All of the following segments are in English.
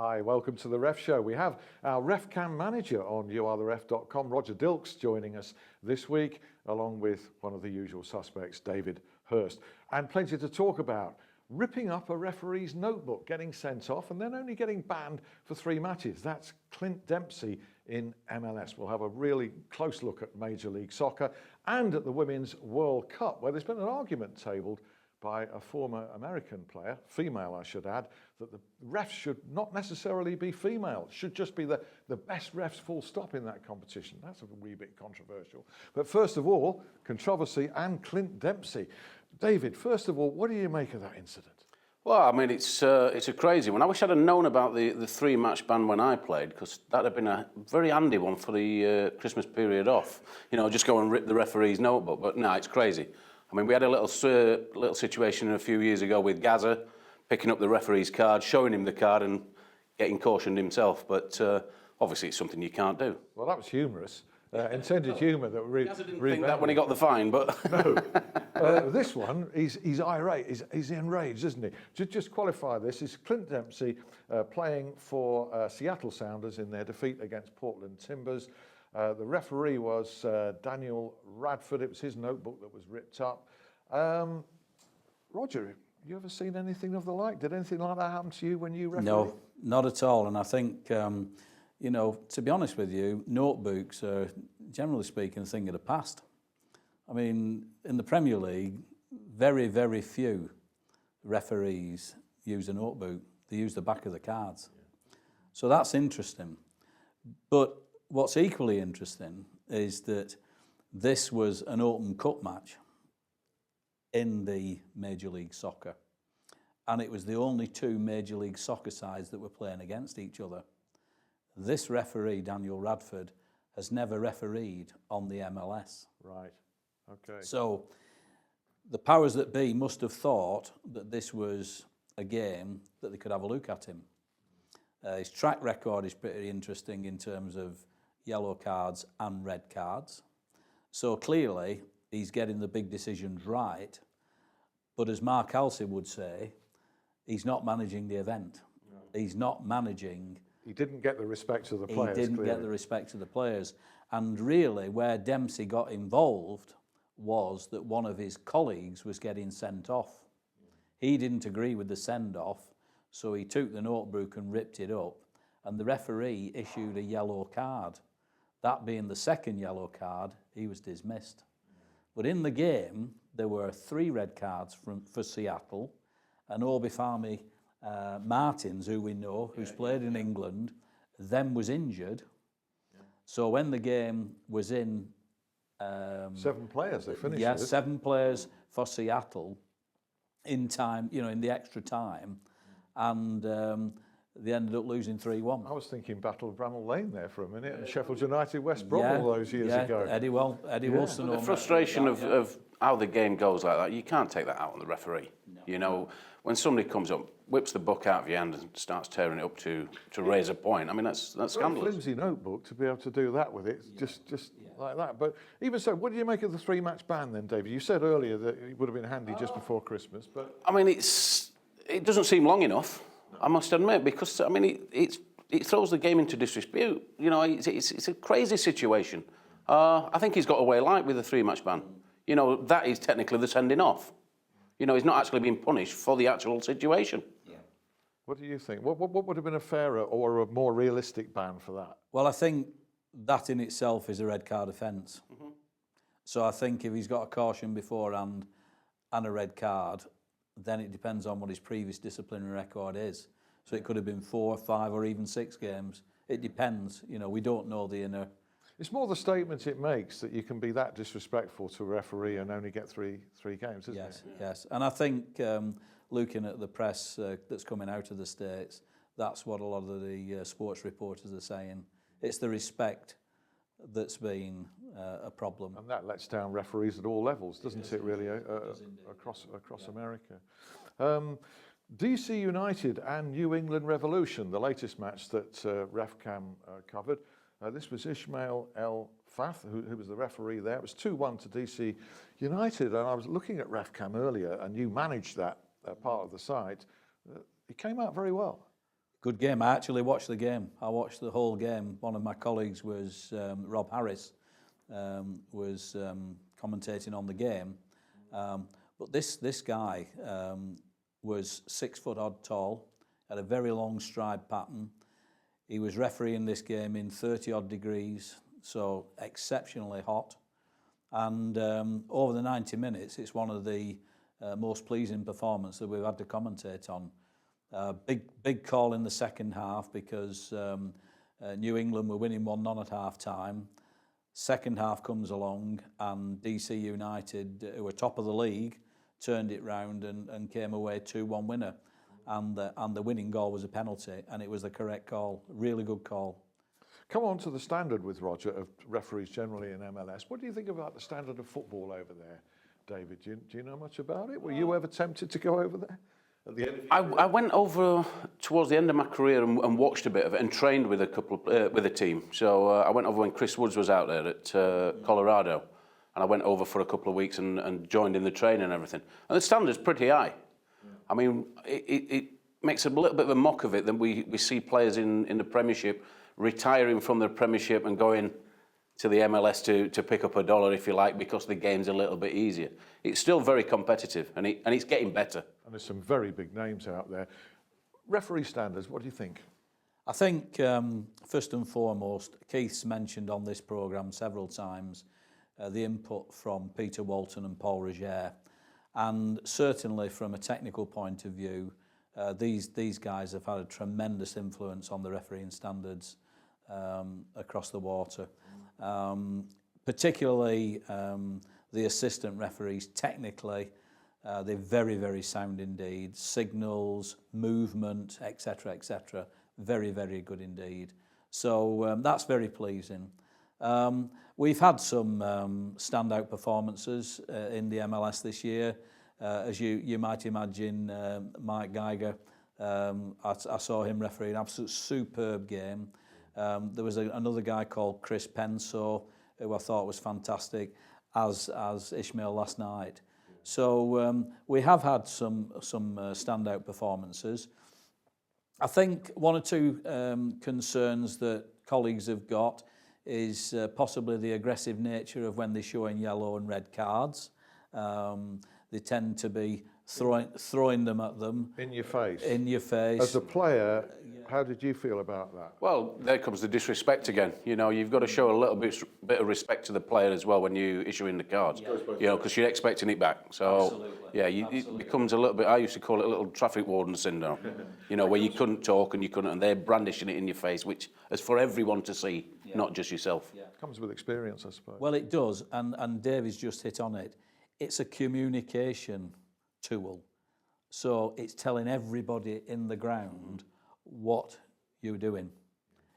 Hi, welcome to the Ref Show. We have our RefCam manager on youaretheref.com, Roger Dilkes, joining us this week, along with one of the usual suspects, David Hirst. And plenty to talk about. Ripping up a referee's notebook, getting sent off, and then only getting banned for 3 matches. That's Clint Dempsey in MLS. We'll have a really close look at Major League Soccer and at the Women's World Cup, where there's been an argument tabled by a former American player, female I should add, that the refs should not necessarily be female, should just be the best refs full stop in that competition. That's a wee bit controversial. But first of all, controversy and Clint Dempsey. David, first of all, what do you make of that incident? Well, I mean, it's a crazy one. I wish I'd have known about the 3-match ban when I played, because that'd have been a very handy one for the Christmas period off. You know, just go and rip the referee's notebook. But no, it's crazy. I mean, we had a little situation a few years ago with Gaza picking up the referee's card, showing him the card and getting cautioned himself. But obviously it's something you can't do. Well, that was humorous. Intended humour that Gaza didn't think that when he got the fine, but... No. This one, he's irate, he's enraged, isn't he? Just qualify this, is Clint Dempsey playing for Seattle Sounders in their defeat against Portland Timbers. The referee was Daniel Radford. It was his notebook that was ripped up. Roger, you ever seen anything of the like? Did anything like that happen to you when you refereed? No, not at all. And I think, you know, to be honest with you, notebooks are, generally speaking, a thing of the past. I mean, in the Premier League, very, very few referees use a notebook. They use the back of the cards. Yeah. So that's interesting. But what's equally interesting is that this was an open cup match in the Major League Soccer. And it was the only 2 Major League Soccer sides that were playing against each other. This referee, Daniel Radford, has never refereed on the MLS. Right, okay. So the powers that be must have thought that this was a game that they could have a look at him. His track record is pretty interesting in terms of yellow cards and red cards. So clearly, he's getting the big decisions right. But as Mark Halsey would say, he's not managing the event. No. He's not managing... He didn't get the respect of the players. He didn't get the respect of the players. And really, where Dempsey got involved was that one of his colleagues was getting sent off. He didn't agree with the send-off, so he took the notebook and ripped it up, and the referee issued a yellow card. That being the second yellow card, he was dismissed. But in the game, there were 3 red cards for Seattle, and Obafemi Martins, who we know, who's played in England, then was injured. Yeah. So when the game was in... 7 players, they finished. Yes, 7 players for Seattle in time, you know, in the extra time, and they ended up losing 3-1. I was thinking Battle of Bramall Lane there for a minute, and Sheffield United, West Brom all those years ago. Eddie Wilson. The frustration of how the game goes like that, you can't take that out on the referee. No. You know, when somebody comes up, whips the book out of your hand and starts tearing it up to raise a point, I mean, that's scandalous. Flimsy notebook to be able to do that with it, just like that. But even so, what do you make of the 3-match ban then, David? You said earlier that it would have been handy just before Christmas, but... I mean, it doesn't seem long enough, I must admit, because, I mean, it throws the game into disrepute. You know, it's a crazy situation. I think he's got away light with the 3-match ban. You know, that is technically the sending off. You know, he's not actually being punished for the actual situation. Yeah. What do you think? What would have been a fairer or a more realistic ban for that? Well, I think that in itself is a red card offence. Mm-hmm. So I think if he's got a caution beforehand and a red card, then it depends on what his previous disciplinary record is. So it could have been 4, 5 or even 6 games. It depends. You know, we don't know the inner... It's more the statement it makes that you can be that disrespectful to a referee and only get three games, isn't it? Yes. And I think looking at the press that's coming out of the States, that's what a lot of the sports reporters are saying. It's the respect that's been a problem. And that lets down referees at all levels, doesn't it really, across America. DC United and New England Revolution, the latest match that RefCam covered. This was Ismail El Fath, who was the referee there. It was 2-1 to DC United, and I was looking at RefCam earlier, and you managed that part of the site. It came out very well. Good game. I actually watched the game. I watched the whole game. One of my colleagues was Rob Harris, was commentating on the game. But this guy was 6 foot odd tall, had a very long stride pattern. He was refereeing this game in 30 odd degrees, so exceptionally hot. And over the 90 minutes, it's one of the most pleasing performances that we've had to commentate on. Big call in the second half because New England were winning 1-0 at half time. Second half comes along and DC United, who were top of the league, turned it round and came away 2-1 winner. And the winning goal was a penalty, and it was the correct call. Really good call. Come on to the standard with Roger of referees generally in MLS. What do you think about the standard of football over there, David? Do you know much about it? Were you ever tempted to go over there? At the end of I went over towards the end of my career and watched a bit of it and trained with with a team. So I went over when Chris Woods was out there at Colorado, and I went over for a couple of weeks and joined in the training and everything. And the standard's pretty high. Yeah. I mean, it makes a little bit of a mock of it that we see players in the Premiership retiring from the Premiership and going to the MLS to pick up $1, if you like, because the game's a little bit easier. It's still very competitive, and it's getting better. And there's some very big names out there. Referee standards, what do you think? I think, first and foremost, Keith's mentioned on this programme several times the input from Peter Walton and Paul Roger. And certainly from a technical point of view, these guys have had a tremendous influence on the refereeing standards across the water. Particularly the assistant referees, technically, they're very, very sound indeed. Signals, movement, etc., etc. Very, very good indeed. So that's very pleasing. We've had some standout performances in the MLS this year. As you might imagine, Mike Geiger, I saw him referee an absolute superb game. There was another guy called Chris Penso, who I thought was fantastic, as Ishmael last night. So we have had some standout performances. I think one or two concerns that colleagues have got is possibly the aggressive nature of when they're showing yellow and red cards. They tend to be throwing them at them. In your face. In your face. As a player, how did you feel about that? Well, there comes the disrespect again. You know, you've got to show a little bit of respect to the player as well when you issue in the cards. Yeah. You know, because you're expecting it back. So, absolutely. Yeah, it becomes a little bit. I used to call it a little traffic warden syndrome. You know, where you couldn't talk and they're brandishing it in your face, which is for everyone to see, not just yourself. Yeah. Comes with experience, I suppose. Well, it does, and David's just hit on it. It's a communication tool. So it's telling everybody in the ground what you're doing.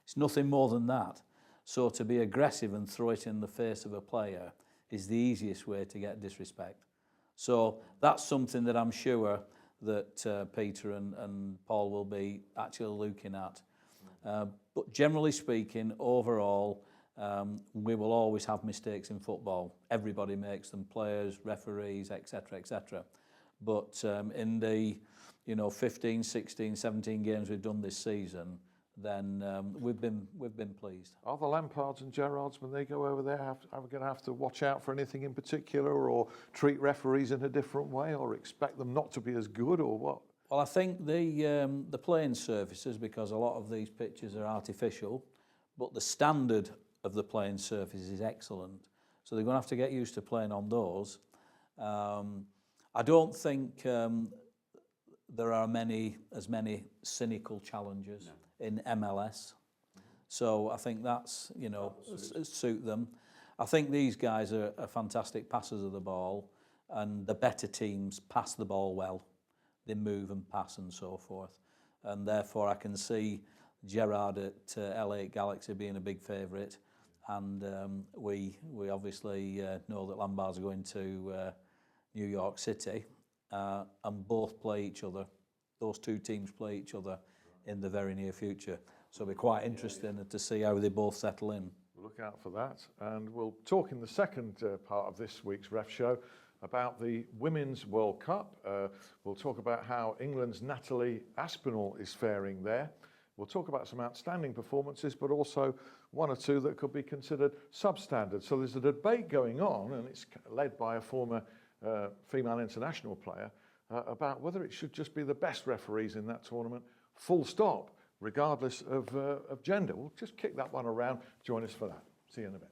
It's nothing more than that. So to be aggressive and throw it in the face of a player is the easiest way to get disrespect. So that's something that I'm sure that Peter and Paul will be actually looking at. But generally speaking, overall, we will always have mistakes in football. Everybody makes them, players, referees, etc., etc. But in the 15, 16, 17 games we've done this season, then we've been pleased. Are the Lampards and Gerrards, when they go over there, are we going to have to watch out for anything in particular, or treat referees in a different way, or expect them not to be as good, or what? Well, I think the playing surfaces, because a lot of these pitches are artificial, but the standard of the playing surface is excellent. So they're going to have to get used to playing on those. I don't think there are as many cynical challenges in MLS. So I think that's, suit them. I think these guys are fantastic passers of the ball, and the better teams pass the ball well. They move and pass and so forth. And therefore I can see Gerrard at LA Galaxy being a big favourite. And we obviously know that Lampards are going to New York City, and both play each other. Those two teams play each other in the very near future. So it'll be quite interesting to see how they both settle in. We'll look out for that. And we'll talk in the second part of this week's Ref Show about the Women's World Cup. We'll talk about how England's Natalie Aspinall is faring there. We'll talk about some outstanding performances, but also one or two that could be considered substandard. So there's a debate going on, and it's led by a former female international player, about whether it should just be the best referees in that tournament, full stop, regardless of gender. We'll just kick that one around. Join us for that. See you in a bit.